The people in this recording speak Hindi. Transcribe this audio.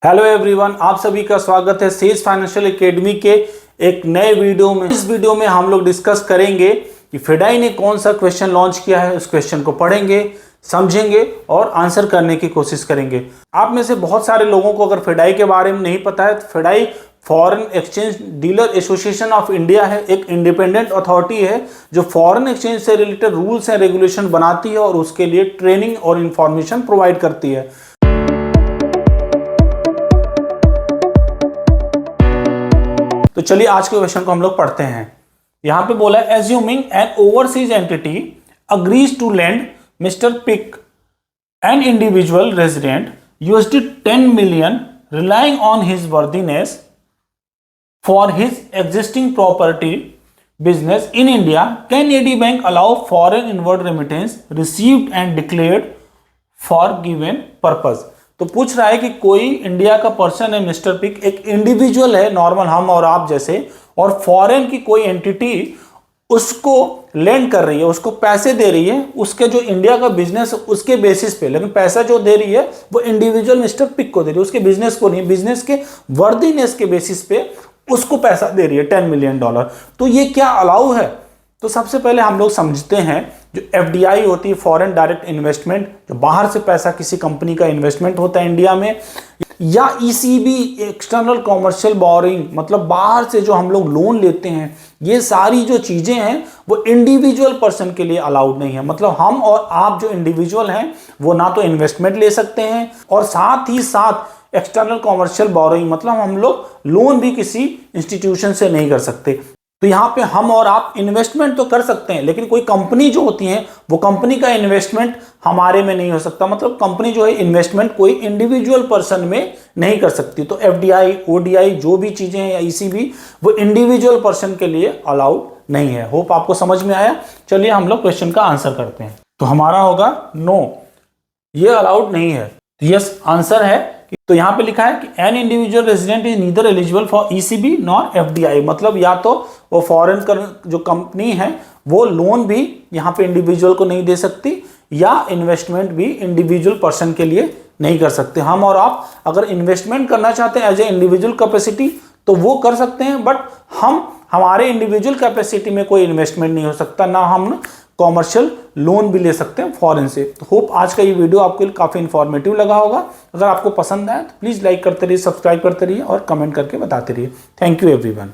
हेलो एवरीवन, आप सभी का स्वागत है सेज फाइनेंशियल एकेडमी के एक नए वीडियो में। इस वीडियो में हम लोग डिस्कस करेंगे कि फेडाई ने कौन सा क्वेश्चन लॉन्च किया है। उस क्वेश्चन को पढ़ेंगे, समझेंगे और आंसर करने की कोशिश करेंगे। आप में से बहुत सारे लोगों को अगर फेडाई के बारे में नहीं पता है तो FEDAI foreign exchange dealer association of India है, एक इंडिपेंडेंट अथॉरिटी है जो फॉरेन एक्सचेंज से रिलेटेड रूल्स एंड रेगुलेशन बनाती है और उसके लिए ट्रेनिंग और इंफॉर्मेशन प्रोवाइड करती है। तो चलिए आज के क्वेश्चन को हम लोग पढ़ते हैं। यहां पे बोला है assuming an overseas entity agrees to lend mister Pick an individual resident $10 million relying on his worthiness for his existing property business in India, can AD Bank allow foreign inward remittance received and declared for given purpose? तो पूछ रहा है कि कोई इंडिया का पर्सन है, मिस्टर पिक एक इंडिविजुअल है, नॉर्मल हम और आप जैसे, और फॉरेन की कोई एंटिटी उसको लेंड कर रही है, उसको पैसे दे रही है, उसके जो इंडिया का बिजनेस उसके बेसिस पे, लेकिन पैसा जो दे रही है वो इंडिविजुअल मिस्टर पिक को दे रही है, उसके बिजनेस को नहीं, बिजनेस के वर्दीनेस के बेसिस पे उसको पैसा दे रही है $10 million। तो ये क्या अलाउ है? तो सबसे पहले हम लोग समझते हैं जो एफडीआई होती है, फॉरेन डायरेक्ट इन्वेस्टमेंट, जो बाहर से पैसा किसी कंपनी का इन्वेस्टमेंट होता है इंडिया में, या ईसीबी एक्सटर्नल कॉमर्शियल बोरिंग, मतलब बाहर से जो हम लोग लोन लेते हैं, ये सारी जो चीजें हैं वो इंडिविजुअल पर्सन के लिए अलाउड नहीं है। मतलब हम और आप जो इंडिविजुअल हैं वो ना तो इन्वेस्टमेंट ले सकते हैं और साथ ही साथ एक्सटर्नल कॉमर्शियल बोरिंग, मतलब हम लोग लोन भी किसी इंस्टीट्यूशन से नहीं कर सकते। तो यहाँ पे हम और आप इन्वेस्टमेंट तो कर सकते हैं, लेकिन कोई कंपनी जो होती है वो कंपनी का इन्वेस्टमेंट हमारे में नहीं हो सकता। मतलब कंपनी जो है इन्वेस्टमेंट कोई इंडिविजुअल पर्सन में नहीं कर सकती। तो एफडीआई, ओडीआई जो भी चीजें हैं या ईसीबी, वो इंडिविजुअल पर्सन के लिए अलाउड नहीं है। होप आपको समझ में आया। चलिए हम लोग क्वेश्चन का आंसर करते हैं। तो हमारा होगा नो, ये अलाउड नहीं है। यस आंसर है। तो यहां पे लिखा है कि N individual resident is neither eligible for ECB nor FDI, मतलब या तो वो फॉरेन जो कंपनी है वो लोन भी यहाँ पे इंडिविजुअल को नहीं दे सकती, या इन्वेस्टमेंट भी इंडिविजुअल पर्सन के लिए नहीं कर सकते। हम और आप अगर इन्वेस्टमेंट करना चाहते हैं एज ए इंडिविजुअल कैपेसिटी तो वो कर सकते हैं, बट हमारे इंडिविजुअल कैपेसिटी में कोई इन्वेस्टमेंट नहीं हो सकता, ना हम कॉमर्शियल लोन भी ले सकते हैं फॉरेन से। तो होप आज का ये वीडियो आपके लिए काफ़ी इन्फॉर्मेटिव लगा होगा। अगर आपको पसंद आया तो प्लीज़ लाइक करते रहिए, सब्सक्राइब करते रहिए और कमेंट करके बताते रहिए। Thank you everyone.